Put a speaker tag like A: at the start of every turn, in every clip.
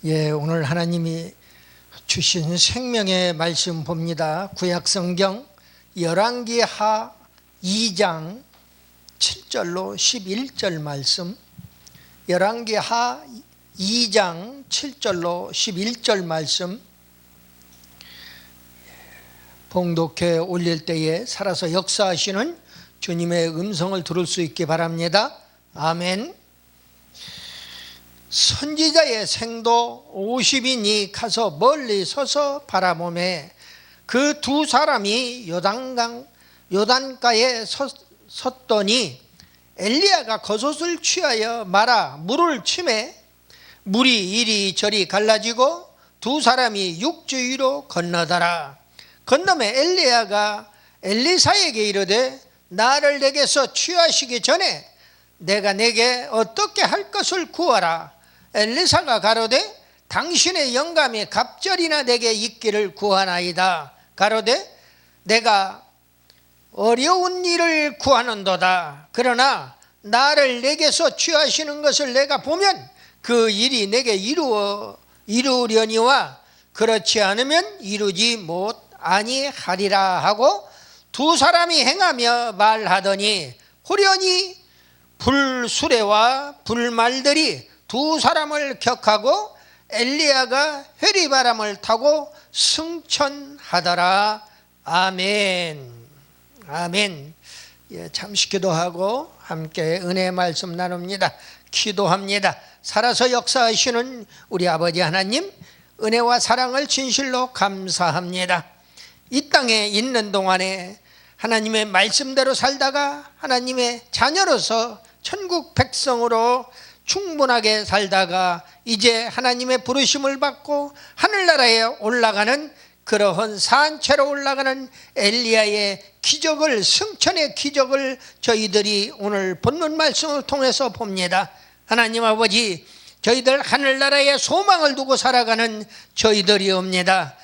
A: 오늘 하나님이 주신 생명의 말씀 봅니다. 구약성경 열왕기하 2장 7절로 11절 말씀, 열왕기하 2장 7절로 11절 말씀 봉독해 올릴 때에 살아서 역사하시는 주님의 음성을 들을 수 있기 바랍니다. 아멘. 선지자의 생도 50인이 가서 멀리 서서 바라보매 그 두 사람이 요단가에 섰더니 엘리야가 겉옷을 취하여 말아 물을 치매 물이 이리저리 갈라지고 두 사람이 육지 위로 건너더라. 건너매 엘리야가 엘리사에게 이르되 나를 내게서 취하시기 전에 내가 내게 어떻게 할 것을 구하라. 엘리사가 가로되 당신의 영감이 갑절이나 내게 있기를 구하나이다. 가로되 내가 어려운 일을 구하는도다. 그러나 나를 내게서 취하시는 것을 내가 보면 그 일이 내게 이루려니와 그렇지 않으면 이루지 못하리라 하고 두 사람이 행하며 말하더니 호련히 불수레와 불말들이 두 사람을 격하고 엘리야가 회리바람을 타고 승천하더라. 아멘. 아멘. 잠시 기도하고 함께 은혜의 말씀 나눕니다. 기도합니다. 살아서 역사하시는 우리 아버지 하나님, 은혜와 사랑을 진실로 감사합니다. 이 땅에 있는 동안에 하나님의 말씀대로 살다가 하나님의 자녀로서 천국 백성으로 충분하게 살다가 이제 하나님의 부르심을 받고 하늘나라에 올라가는 그러한 산채로 올라가는 엘리야의 기적을, 승천의 기적을 저희들이 오늘 본문 말씀을 통해서 봅니다. 하나님 아버지, 저희들 하늘나라에 소망을 두고 살아가는 저희들이옵니다.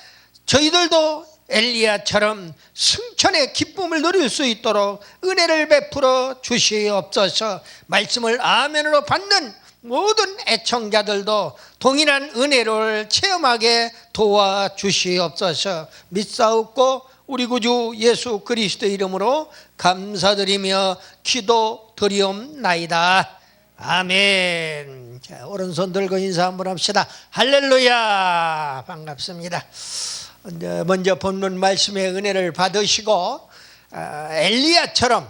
A: 저희들도 엘리야처럼 승천의 기쁨을 누릴 수 있도록 은혜를 베풀어 주시옵소서. 말씀을 아멘으로 받는 모든 애청자들도 동일한 은혜를 체험하게 도와주시옵소서. 믿사옵고 우리 구주 예수 그리스도 이름으로 감사드리며 기도드리옵나이다. 아멘. 자, 오른손 들고 인사 한번 합시다. 할렐루야. 반갑습니다. 먼저 본문 말씀의 은혜를 받으시고 엘리야처럼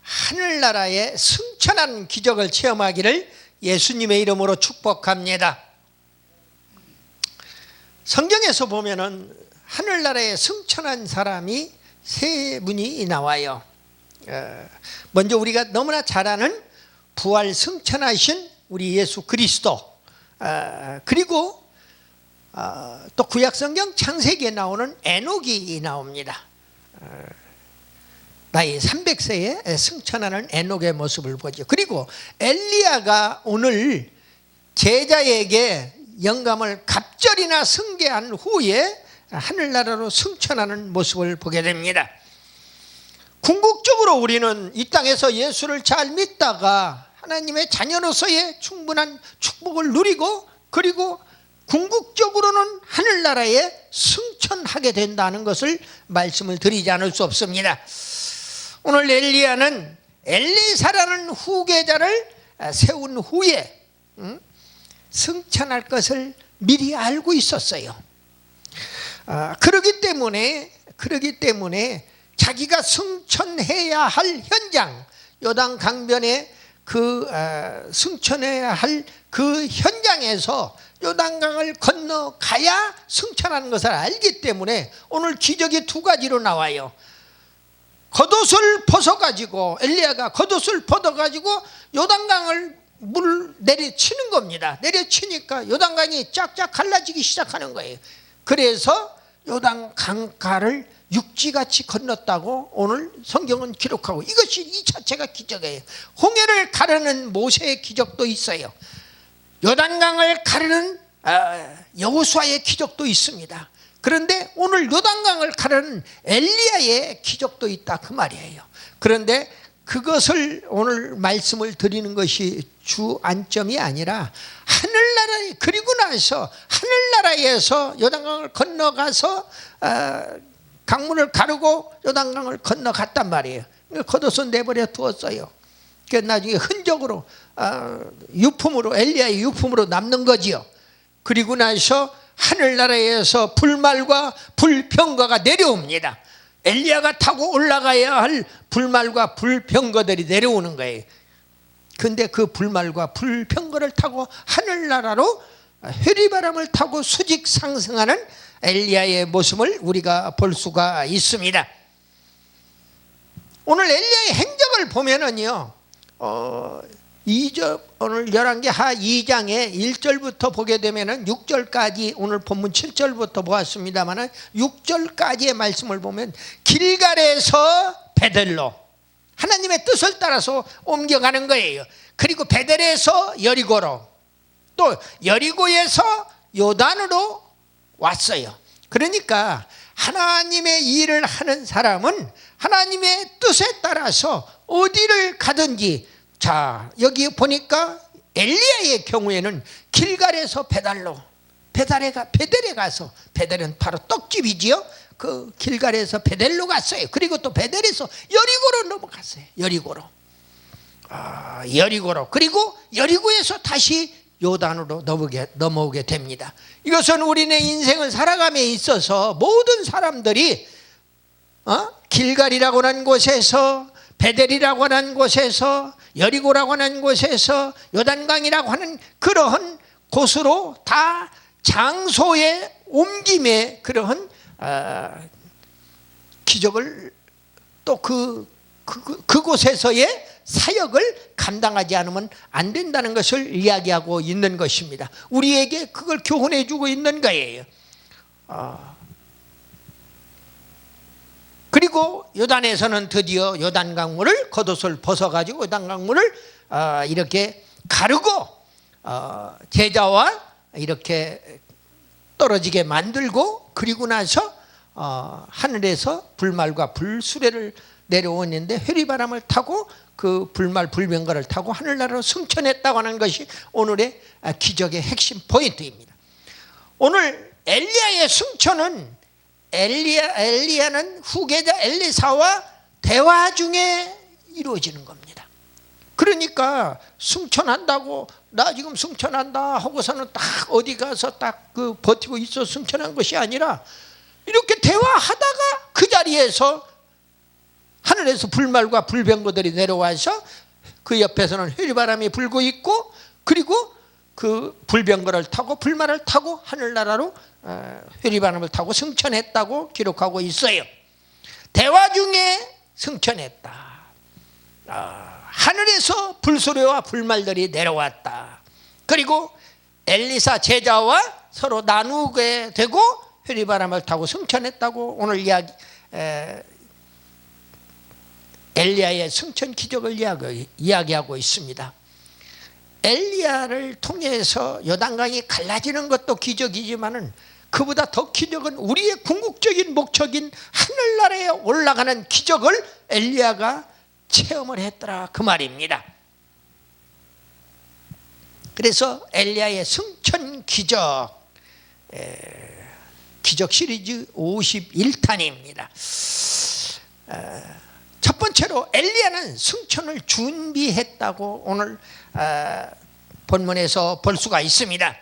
A: 하늘나라에 승천한 기적을 체험하기를 예수님의 이름으로 축복합니다. 성경에서 보면은 하늘나라에 승천한 사람이 세 분이 나와요. 먼저 우리가 너무나 잘 아는 부활 승천하신 우리 예수 그리스도, 그리고 또 구약성경 창세기에 나오는 에녹이 나옵니다. 나이 300세에 승천하는 에녹의 모습을 보죠. 그리고 엘리야가 오늘 제자에게 영감을 갑절이나 승계한 후에 하늘나라로 승천하는 모습을 보게 됩니다. 궁극적으로 우리는 이 땅에서 예수를 잘 믿다가 하나님의 자녀로서의 충분한 축복을 누리고, 그리고 궁극적으로는 하늘나라에 승천하게 된다는 것을 말씀을 드리지 않을 수 없습니다. 오늘 엘리야는 엘리사라는 후계자를 세운 후에 승천할 것을 미리 알고 있었어요. 그러기 때문에 자기가 승천해야 할 현장, 요단 강변에 승천해야 할 그 현장에서 요단강을 건너가야 승천하는 것을 알기 때문에 오늘 기적이 두 가지로 나와요. 겉옷을 벗어가지고, 엘리야가 겉옷을 벗어가지고 요단강을 물 내려치는 겁니다. 내려치니까 요단강이 쫙쫙 갈라지기 시작하는 거예요. 그래서 요단 강가를 육지같이 건넜다고 오늘 성경은 기록하고, 이것이 이 자체가 기적이에요. 홍해를 가르는 모세의 기적도 있어요. 요단강을 가르는 여호수아의 기적도 있습니다. 그런데 오늘 요단강을 가르는 엘리야의 기적도 있다, 그 말이에요. 그런데 그것을 오늘 말씀을 드리는 것이 주 안점이 아니라 하늘나라에, 그리고 나서 하늘나라에서 요단강을 건너가서 강물을 가르고 요단강을 건너갔단 말이에요. 겉옷은 내버려 두었어요. 그 나중에 흔적으로 유품으로, 엘리야의 유품으로 남는 거지요. 그리고 나서 하늘나라에서 불말과 불병거가 내려옵니다. 엘리야가 타고 올라가야 할 불말과 불병거들이 내려오는 거예요. 근데 그 불말과 불병거를 타고 하늘나라로 회리바람을 타고 수직 상승하는 엘리야의 모습을 우리가 볼 수가 있습니다. 오늘 엘리야의 행적을 보면은요, 오늘 열왕기하 2장의 1절부터 보게 되면은 6절까지, 오늘 본문 7절부터 보았습니다만은 6절까지의 말씀을 보면 길갈에서 베델로 하나님의 뜻을 따라서 옮겨가는 거예요. 그리고 베델에서 여리고로, 또 여리고에서 요단으로 왔어요. 그러니까 하나님의 일을 하는 사람은 하나님의 뜻에 따라서 어디를 가든지, 자 여기 보니까 엘리야의 경우에는 길갈에서 베델에 가서, 베델은 바로 떡집이지요. 그 길갈에서 베델로 갔어요. 그리고 또 베델에서 여리고로 넘어갔어요. 여리고로. 그리고 여리고에서 다시 요단으로 넘어오게 됩니다. 이것은 우리네 인생을 살아감에 있어서 모든 사람들이 길갈이라고 하는 곳에서, 베델이라고 하는 곳에서, 여리고라고 하는 곳에서, 요단강이라고 하는 그러한 곳으로 다 장소의 옮김의 그러한 기적을, 또 그곳에서의 사역을 감당하지 않으면 안 된다는 것을 이야기하고 있는 것입니다. 우리에게 그걸 교훈해 주고 있는 거예요. 그리고 요단에서는 드디어 요단강물을, 겉옷을 벗어가지고 요단강물을 이렇게 가르고 제자와 이렇게 떨어지게 만들고, 그리고 나서 하늘에서 불말과 불수레를 내려오는데 회리바람을 타고 그 불말 불병거를 타고 하늘나라로 승천했다고 하는 것이 오늘의 기적의 핵심 포인트입니다. 오늘 엘리야의 승천은 엘리야는 후계자 엘리사와 대화 중에 이루어지는 겁니다. 그러니까 승천한다고, 나 지금 승천한다 하고서는 딱 어디 가서 딱 버티고 있어 승천한 것이 아니라, 이렇게 대화하다가 그 자리에서 하늘에서 불말과 불병거들이 내려와서 그 옆에서는 회리바람이 불고 있고, 그리고 그 불병거를 타고 불말을 타고 하늘나라로 회리바람을 타고 승천했다고 기록하고 있어요. 대화 중에 승천했다. 하늘에서 불수레와 불말들이 내려왔다. 그리고 엘리사 제자와 서로 나누게 되고 회리바람을 타고 승천했다고 오늘 엘리야의 승천 기적을 이야기하고 있습니다. 엘리야를 통해서 요단강이 갈라지는 것도 기적이지만은 그보다 더 기적은 우리의 궁극적인 목적인 하늘나라에 올라가는 기적을 엘리야가 체험을 했더라, 그 말입니다. 그래서 엘리야의 승천 기적, 기적 시리즈 51탄입니다. 첫 번째로 엘리야는 승천을 준비했다고 오늘 본문에서 볼 수가 있습니다.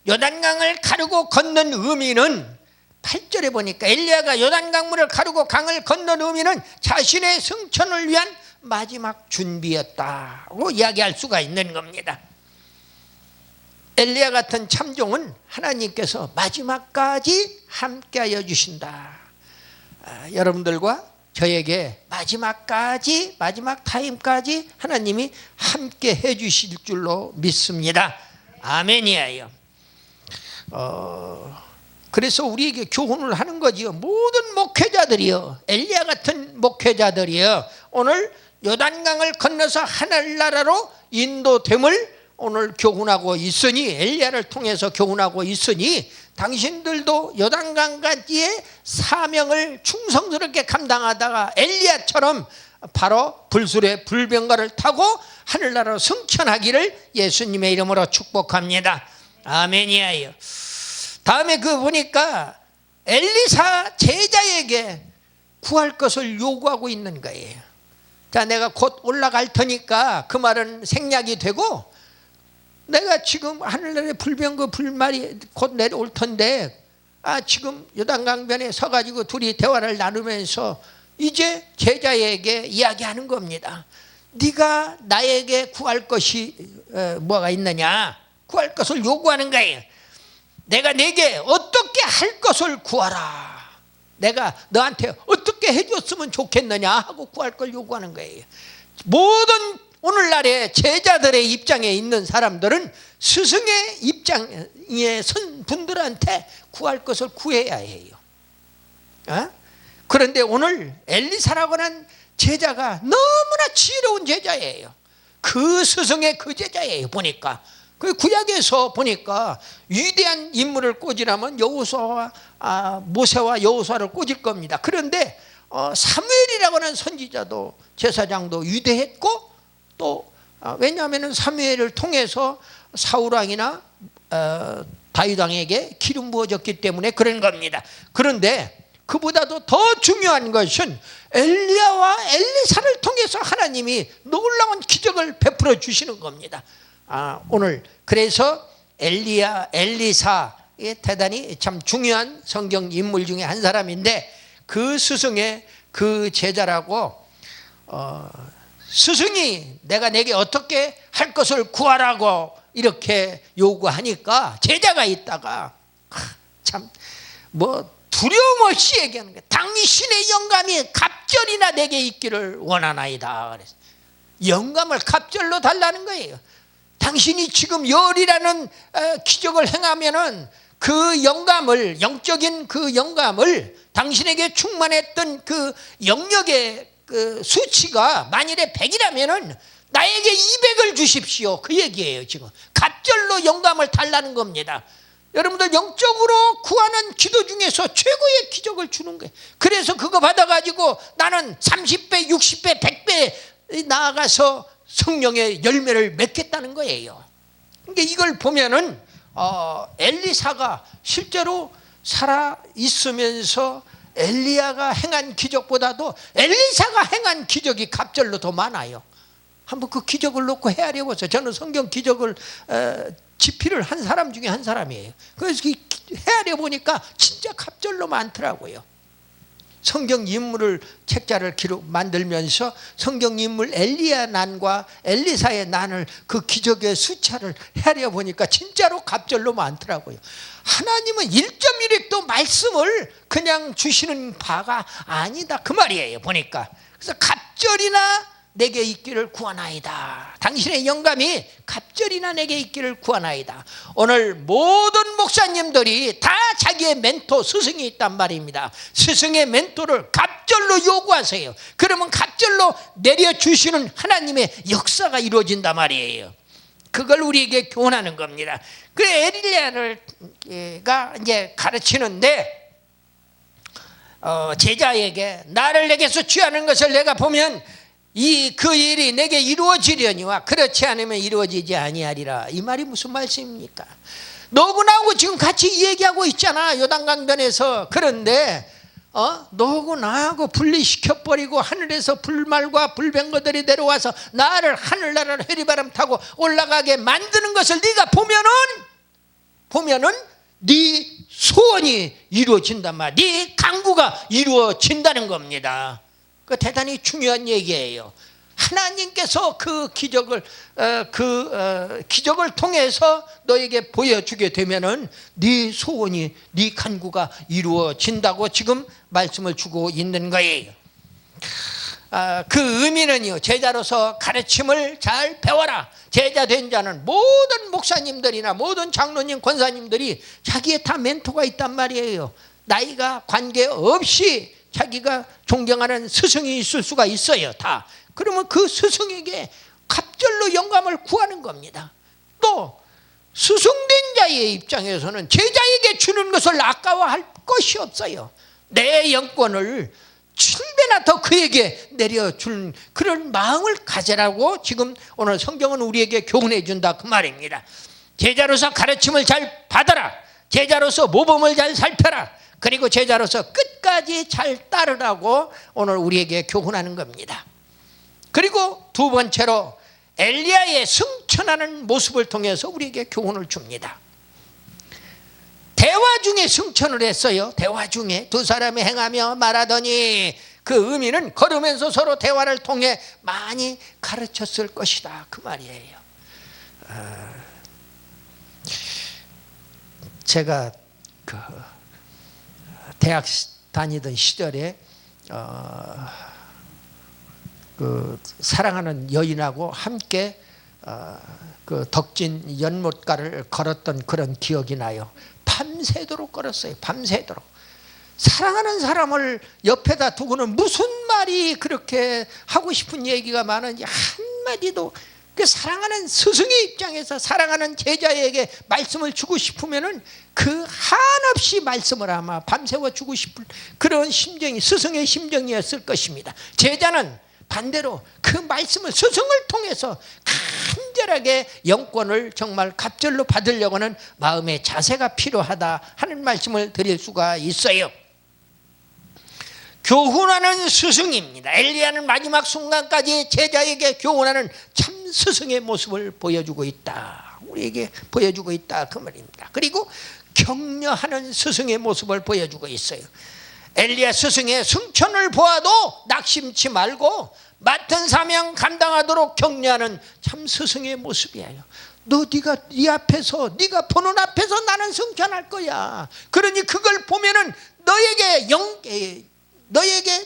A: 요단강을 가르고 건넌 의미는 8절에 보니까 엘리야가 요단강물을 가르고 강을 건넌 의미는 자신의 승천을 위한 마지막 준비였다고 이야기할 수가 있는 겁니다. 엘리야 같은 참종은 하나님께서 마지막까지 함께하여 주신다. 여러분들과 저에게 마지막까지, 마지막 타임까지 하나님이 함께 해 주실 줄로 믿습니다. 아멘이에요. 그래서 우리에게 교훈을 하는 거지요. 모든 목회자들이요, 엘리야 같은 목회자들이요, 오늘 요단강을 건너서 하늘나라로 인도됨을 오늘 교훈하고 있으니, 엘리야를 통해서 교훈하고 있으니 당신들도 요단강까지의 사명을 충성스럽게 감당하다가 엘리야처럼 바로 불수레 불병거를 타고 하늘나라로 승천하기를 예수님의 이름으로 축복합니다. 아멘이에요. 다음에 그 보니까 엘리사 제자에게 구할 것을 요구하고 있는 거예요. 자, 내가 곧 올라갈 테니까 그 말은 생략이 되고, 내가 지금 하늘나라의 불병거 불말이 곧 내려올 텐데, 지금 요단강변에 서가지고 둘이 대화를 나누면서 이제 제자에게 이야기하는 겁니다. 네가 나에게 구할 것이 뭐가 있느냐? 구할 것을 요구하는 거예요. 내가 네게 어떻게 할 것을 구하라. 내가 너한테 어떻게 해줬으면 좋겠느냐 하고 구할 걸 요구하는 거예요. 모든 오늘날의 제자들의 입장에 있는 사람들은 스승의 입장에 선 분들한테 구할 것을 구해야 해요. 그런데 오늘 엘리사라고 하는 제자가 너무나 지혜로운 제자예요. 그 스승의 그 제자예요. 보니까 그 구약에서 보니까 위대한 인물을 꽂으라면 여호수아와 모세와 여호수아를 꽂을 겁니다. 그런데 사무엘이라고 하는 선지자도 제사장도 위대했고, 또 왜냐하면 사무엘을 통해서 사울왕이나 다윗왕에게 기름 부어졌기 때문에 그런 겁니다. 그런데 그보다도 더 중요한 것은 엘리야와 엘리사를 통해서 하나님이 놀라운 기적을 베풀어 주시는 겁니다. 오늘 그래서 엘리야, 엘리사의 대단히 참 중요한 성경 인물 중에 한 사람인데, 그 스승의 그 제자라고, 스승이 내가 내게 어떻게 할 것을 구하라고 이렇게 요구하니까 제자가 있다가 참 뭐 두려움 없이 얘기하는 거예요. 당신의 영감이 갑절이나 내게 있기를 원하나이다. 그래서 영감을 갑절로 달라는 거예요. 당신이 지금 열이라는 기적을 행하면은 그 영감을, 영적인 그 영감을, 당신에게 충만했던 그 영역의 그 수치가 만일에 100이라면은 나에게 200을 주십시오. 그 얘기예요. 지금 갑절로 영감을 달라는 겁니다. 여러분들 영적으로 구하는 기도 중에서 최고의 기적을 주는 거예요. 그래서 그거 받아가지고 나는 30배, 60배, 100배 나아가서 성령의 열매를 맺겠다는 거예요. 그러니까 이걸 보면은 엘리사가 실제로 살아 있으면서 엘리야가 행한 기적보다도 엘리사가 행한 기적이 갑절로 더 많아요. 한번 그 기적을 놓고 헤아려 보세요. 저는 성경 기적을 집필을 한 사람 중에 한 사람이에요. 그래서 헤아려 보니까 진짜 갑절로 많더라고요. 성경 인물을 책자를 만들면서 성경 인물 엘리야 난과 엘리사의 난을 그 기적의 숫자를 헤아려 보니까 진짜로 갑절로 많더라고요. 하나님은 1.1획도 말씀을 그냥 주시는 바가 아니다 그 말이에요. 보니까 그래서 갑절이나 내게 있기를 구하나이다. 당신의 영감이 갑절이나 내게 있기를 구하나이다. 오늘 모든 목사님들이 다 자기의 멘토 스승이 있단 말입니다. 스승의 멘토를 갑절로 요구하세요. 그러면 갑절로 내려주시는 하나님의 역사가 이루어진단 말이에요. 그걸 우리에게 교훈하는 겁니다. 그래 엘리야가 이제 가르치는데 제자에게 나를 내게서 취하는 것을 내가 보면 그 일이 내게 이루어지려니와 그렇지 않으면 이루어지지 아니하리라. 이 말이 무슨 말씀입니까? 너하고 나하고 지금 같이 얘기하고 있잖아, 요단강변에서. 그런데 너하고 나하고 분리시켜버리고 하늘에서 불말과 불병거들이 내려와서 나를 하늘나라로 회리바람 타고 올라가게 만드는 것을 네가 보면은 네 소원이 이루어진단 말이야. 네 간구가 이루어진다는 겁니다. 그 대단히 중요한 얘기예요. 하나님께서 그 기적을 기적을 통해서 너에게 보여주게 되면은 네 소원이, 네 간구가 이루어진다고 지금 말씀을 주고 있는 거예요. 그 의미는요, 제자로서 가르침을 잘 배워라. 제자 된 자는 모든 목사님들이나 모든 장로님, 권사님들이 자기의 다 멘토가 있단 말이에요. 나이가 관계없이 자기가 존경하는 스승이 있을 수가 있어요. 다. 그러면 그 스승에게 갑절로 영감을 구하는 겁니다. 또 스승된 자의 입장에서는 제자에게 주는 것을 아까워할 것이 없어요. 내 영권을 7배나 더 그에게 내려줄 그런 마음을 가져라고 지금 오늘 성경은 우리에게 교훈해 준다 그 말입니다. 제자로서 가르침을 잘 받아라. 제자로서 모범을 잘 살펴라. 그리고 제자로서 끝까지 잘 따르라고 오늘 우리에게 교훈하는 겁니다. 그리고 두 번째로 엘리야의 승천하는 모습을 통해서 우리에게 교훈을 줍니다. 대화 중에 승천을 했어요. 대화 중에 두 사람이 행하며 말하더니 그 의미는 걸으면서 서로 대화를 통해 많이 가르쳤을 것이다, 그 말이에요. 제가 그 대학 다니던 시절에 그 사랑하는 여인하고 함께 그 덕진 연못가를 걸었던 그런 기억이 나요. 밤새도록 걸었어요. 밤새도록. 사랑하는 사람을 옆에다 두고는 무슨 말이 그렇게 하고 싶은 얘기가 많은지 한마디도, 그 사랑하는 스승의 입장에서 사랑하는 제자에게 말씀을 주고 싶으면은 그 한없이 말씀을 아마 밤새워 주고 싶은 그런 심정이 스승의 심정이었을 것입니다. 제자는 반대로 그 말씀을 스승을 통해서 간절하게 영권을 정말 갑절로 받으려고 하는 마음의 자세가 필요하다 하는 말씀을 드릴 수가 있어요. 교훈하는 스승입니다. 엘리야는 마지막 순간까지 제자에게 교훈하는 참 스승의 모습을 보여주고 있다. 우리에게 보여주고 있다, 그 말입니다. 그리고 격려하는 스승의 모습을 보여주고 있어요. 엘리야 스승의 승천을 보아도 낙심치 말고 맡은 사명 감당하도록 격려하는 참 스승의 모습이에요. 네가 네 앞에서, 네가 보는 앞에서 나는 승천할 거야. 그러니 그걸 보면은 너에게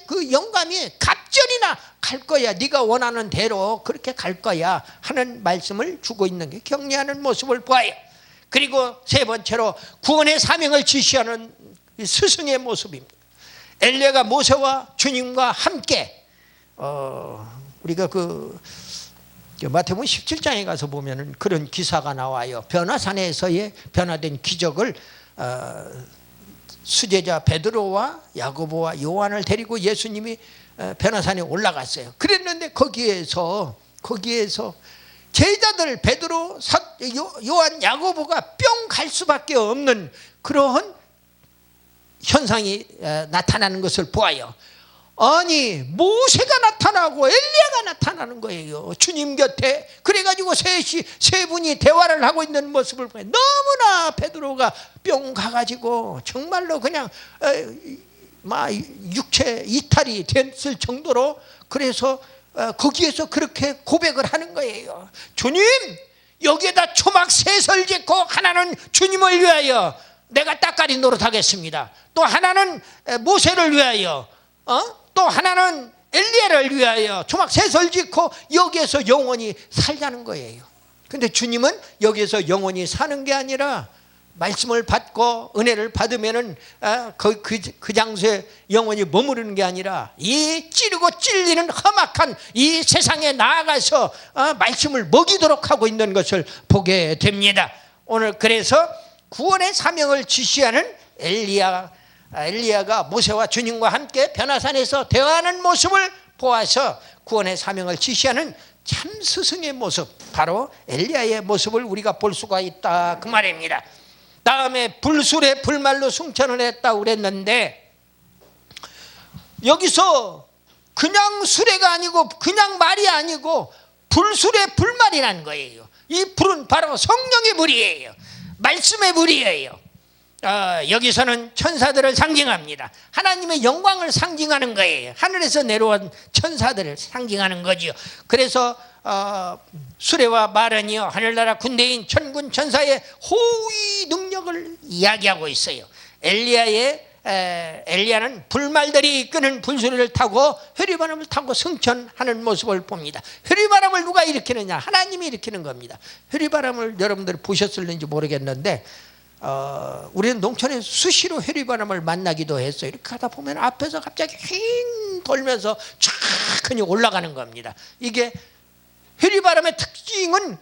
A: 그 영감이 갑절이나 갈 거야. 네가 원하는 대로 그렇게 갈 거야 하는 말씀을 주고 있는 게 격려하는 모습을 보아요. 그리고 세 번째로 구원의 사명을 지시하는 스승의 모습입니다. 엘리야가 모세와 주님과 함께 우리가 그 마태복음 17장에 가서 보면은 그런 기사가 나와요. 변화산에서의 변화된 기적을 수제자 베드로와 야고보와 요한을 데리고 예수님이 변화산에 올라갔어요. 그랬는데 거기에서 제자들 베드로, 요한, 야고보가 뿅 갈 수밖에 없는 그러한 현상이 나타나는 것을 보아요. 아니 모세가 나타나고 엘리야가 나타나는 거예요, 주님 곁에. 그래가지고 세 분이 대화를 하고 있는 모습을 보면 너무나 베드로가 뿅 가가지고 정말로 그냥 육체 이탈이 됐을 정도로, 그래서 거기에서 그렇게 고백을 하는 거예요. 주님, 여기에다 초막 셋을 짓고 하나는 주님을 위하여 내가 따까리 노릇하겠습니다. 또 하나는 모세를 위하여, 또 하나는 엘리야를 위하여 초막 셋을 짓고 여기에서 영원히 살자는 거예요. 근데 주님은 여기에서 영원히 사는 게 아니라 말씀을 받고 은혜를 받으면은 그 장소에 영원히 머무르는 게 아니라 이 찌르고 찔리는 험악한 이 세상에 나아가서 말씀을 먹이도록 하고 있는 것을 보게 됩니다. 오늘 그래서 구원의 사명을 지시하는 엘리야가 모세와 주님과 함께 변화산에서 대화하는 모습을 보아서 구원의 사명을 지시하는 참 스승의 모습, 바로 엘리야의 모습을 우리가 볼 수가 있다, 그 말입니다. 다음에 불술에 불말로 승천을 했다고 그랬는데, 여기서 그냥 수레가 아니고 그냥 말이 아니고 불술에 불말이라는 거예요. 이 불은 바로 성령의 불이에요. 말씀의 불이에요. 여기서는 천사들을 상징합니다. 하나님의 영광을 상징하는 거예요. 하늘에서 내려온 천사들을 상징하는 거지요. 그래서 수레와 말은요, 하늘나라 군대인 천군 천사의 호위 능력을 이야기하고 있어요. 엘리야는 불말들이 이끄는 불수레를 타고 회리바람을 타고 승천하는 모습을 봅니다. 회리바람을 누가 일으키느냐? 하나님이 일으키는 겁니다. 회리바람을 여러분들 보셨을는지 모르겠는데, 우리는 농촌에서 수시로 회리바람을 만나기도 했어요. 이렇게 하다 보면 앞에서 갑자기 휙 돌면서 쫙 올라가는 겁니다. 이게 회리바람의 특징은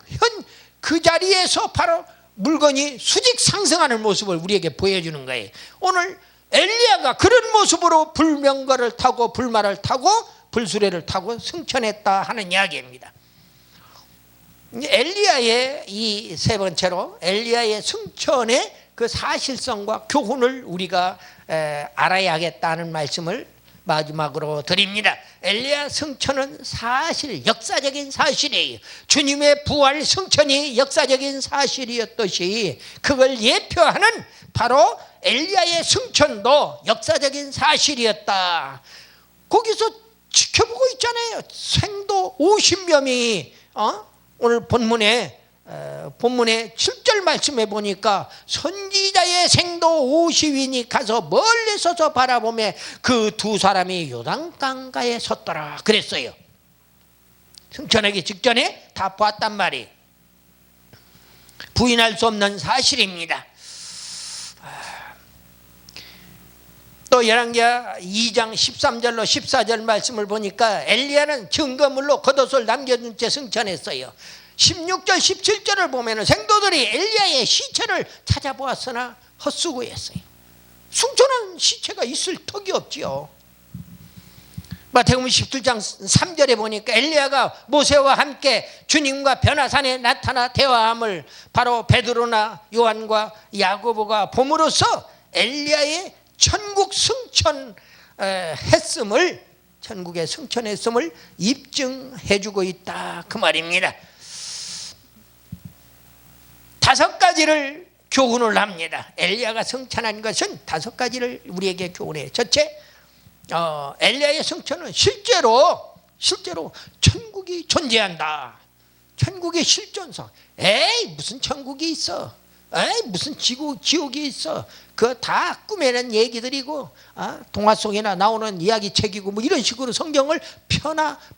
A: 그 자리에서 바로 물건이 수직 상승하는 모습을 우리에게 보여주는 거예요. 오늘 엘리야가 그런 모습으로 불명거를 타고 불말을 타고 불수레를 타고 승천했다 하는 이야기입니다. 엘리야의 이 세 번째로 엘리야의 승천의 그 사실성과 교훈을 우리가 알아야겠다는 말씀을 마지막으로 드립니다. 엘리야 승천은 사실, 역사적인 사실이에요. 주님의 부활 승천이 역사적인 사실이었듯이 그걸 예표하는 바로 엘리야의 승천도 역사적인 사실이었다. 거기서 지켜보고 있잖아요. 생도 50명이 오늘 본문에 7절 말씀해 보니까 선지자의 생도 50인이 가서 멀리 서서 바라보며 그 두 사람이 요단강가에 섰더라 그랬어요. 승천하기 직전에 다 보았단 말이에요. 부인할 수 없는 사실입니다. 또 열왕기하 2장 13절로 14절 말씀을 보니까 엘리야는 증거물로 겉옷을 남겨둔 채 승천했어요. 16절 17절을 보면 생도들이 엘리야의 시체를 찾아보았으나 헛수고했어요. 승천한 시체가 있을 턱이 없지요. 마태복음 17장 3절에 보니까 엘리야가 모세와 함께 주님과 변화산에 나타나 대화함을 바로 베드로나 요한과 야고보가 봄으로써 엘리야의 천국 승천했음을, 천국의 승천했음을 입증해주고 있다 그 말입니다. 5가지를 교훈을 합니다. 엘리야가 승천한 것은 5가지를 우리에게 교훈해요. 첫째, 엘리야의 승천은 실제로 천국이 존재한다. 천국의 실존성. 에이 무슨 천국이 있어? 에이 무슨 지옥이 있어? 그거 다 꾸며낸 얘기들이고 동화 속에나 나오는 이야기책이고 뭐 이런 식으로 성경을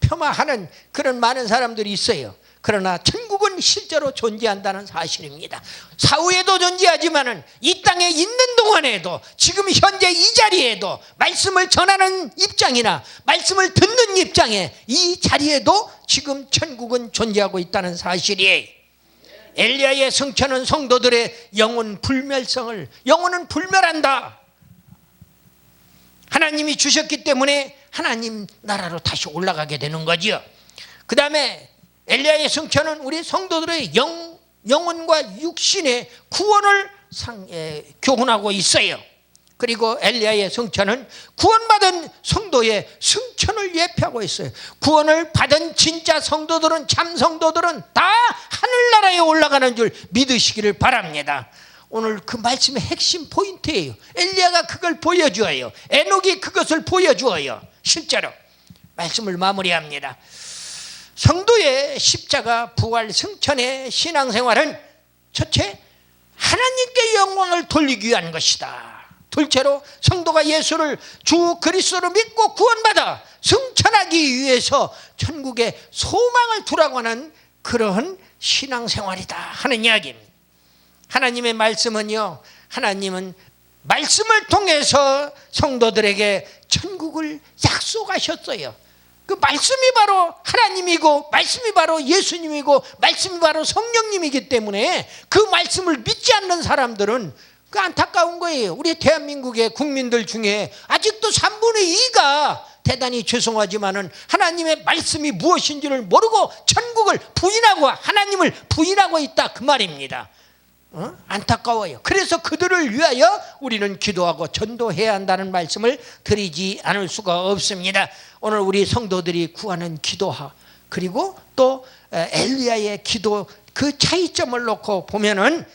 A: 폄하하는 그런 많은 사람들이 있어요. 그러나 천국은 실제로 존재한다는 사실입니다. 사후에도 존재하지만은 이 땅에 있는 동안에도 지금 현재 이 자리에도 말씀을 전하는 입장이나 말씀을 듣는 입장에 이 자리에도 지금 천국은 존재하고 있다는 사실이에요. 엘리야의 승천은 성도들의 영혼 불멸성을, 영혼은 불멸한다. 하나님이 주셨기 때문에 하나님 나라로 다시 올라가게 되는 거지요. 그 다음에 엘리야의 승천은 우리 성도들의 영혼과 육신의 구원을 교훈하고 있어요. 그리고 엘리야의 승천은 구원받은 성도의 승천을 예표하고 있어요. 구원을 받은 진짜 성도들은, 참 성도들은 다 하늘나라에 올라가는 줄 믿으시기를 바랍니다. 오늘 그 말씀의 핵심 포인트예요. 엘리야가 그걸 보여주어요. 에녹이 그것을 보여주어요. 실제로 말씀을 마무리합니다. 성도의 십자가 부활 승천의 신앙생활은 첫째, 하나님께 영광을 돌리기 위한 것이다. 둘째로 성도가 예수를 주 그리스도로 믿고 구원받아 승천하기 위해서 천국에 소망을 두라고 하는 그러한 신앙생활이다 하는 이야기입니다. 하나님의 말씀은요, 하나님은 말씀을 통해서 성도들에게 천국을 약속하셨어요. 그 말씀이 바로 하나님이고 말씀이 바로 예수님이고 말씀이 바로 성령님이기 때문에 그 말씀을 믿지 않는 사람들은 그 안타까운 거예요. 우리 대한민국의 국민들 중에 아직도 3분의 2가 대단히 죄송하지만은 하나님의 말씀이 무엇인지를 모르고 천국을 부인하고 하나님을 부인하고 있다 그 말입니다. 안타까워요. 그래서 그들을 위하여 우리는 기도하고 전도해야 한다는 말씀을 드리지 않을 수가 없습니다. 오늘 우리 성도들이 구하는 기도하 그리고 또 엘리야의 기도 그 차이점을 놓고 보면은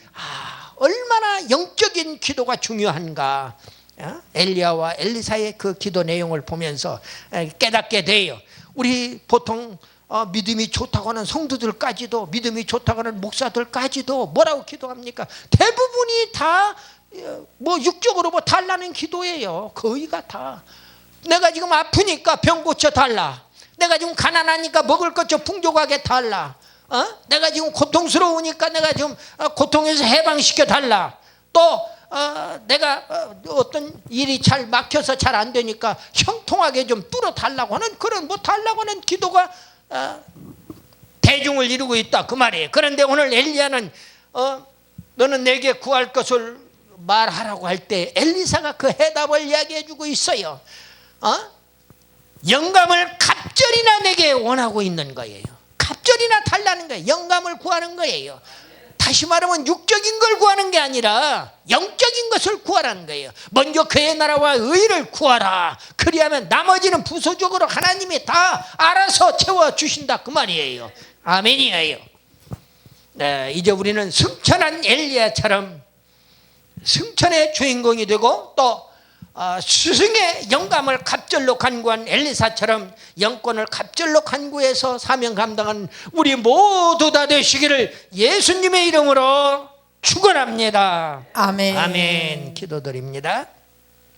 A: 얼마나 영적인 기도가 중요한가. 엘리야와 엘리사의 그 기도 내용을 보면서 깨닫게 돼요. 우리 보통 믿음이 좋다고 하는 성도들까지도, 믿음이 좋다고 하는 목사들까지도 뭐라고 기도합니까? 대부분이 다 뭐 육적으로 뭐 달라는 기도예요. 거의가 다. 내가 지금 아프니까 병 고쳐 달라. 내가 지금 가난하니까 먹을 것 좀 풍족하게 달라. 내가 지금 고통스러우니까 내가 지금 고통에서 해방시켜 달라. 또 내가 어떤 일이 잘 막혀서 잘 안 되니까 형통하게 좀 뚫어 달라고 하는 그런 뭐 달라고 하는 기도가 대중을 이루고 있다 그 말이에요. 그런데 오늘 엘리야는 너는 내게 구할 것을 말하라고 할 때 엘리사가 그 해답을 이야기해 주고 있어요. 영감을 갑절이나 내게 원하고 있는 거예요. 갑절이나 달라는 거예요. 영감을 구하는 거예요. 다시 말하면 육적인 걸 구하는 게 아니라 영적인 것을 구하라는 거예요. 먼저 그의 나라와 의를 구하라. 그리하면 나머지는 부수적으로 하나님이 다 알아서 채워주신다 그 말이에요. 아멘이에요. 네, 이제 우리는 승천한 엘리야처럼 승천의 주인공이 되고 또 스승의 영감을 갑절로 간구한 엘리사처럼 영권을 갑절로 간구해서 사명 감당한 우리 모두 다 되시기를 예수님의 이름으로 축원합니다.
B: 아멘.
A: 아멘. 기도드립니다.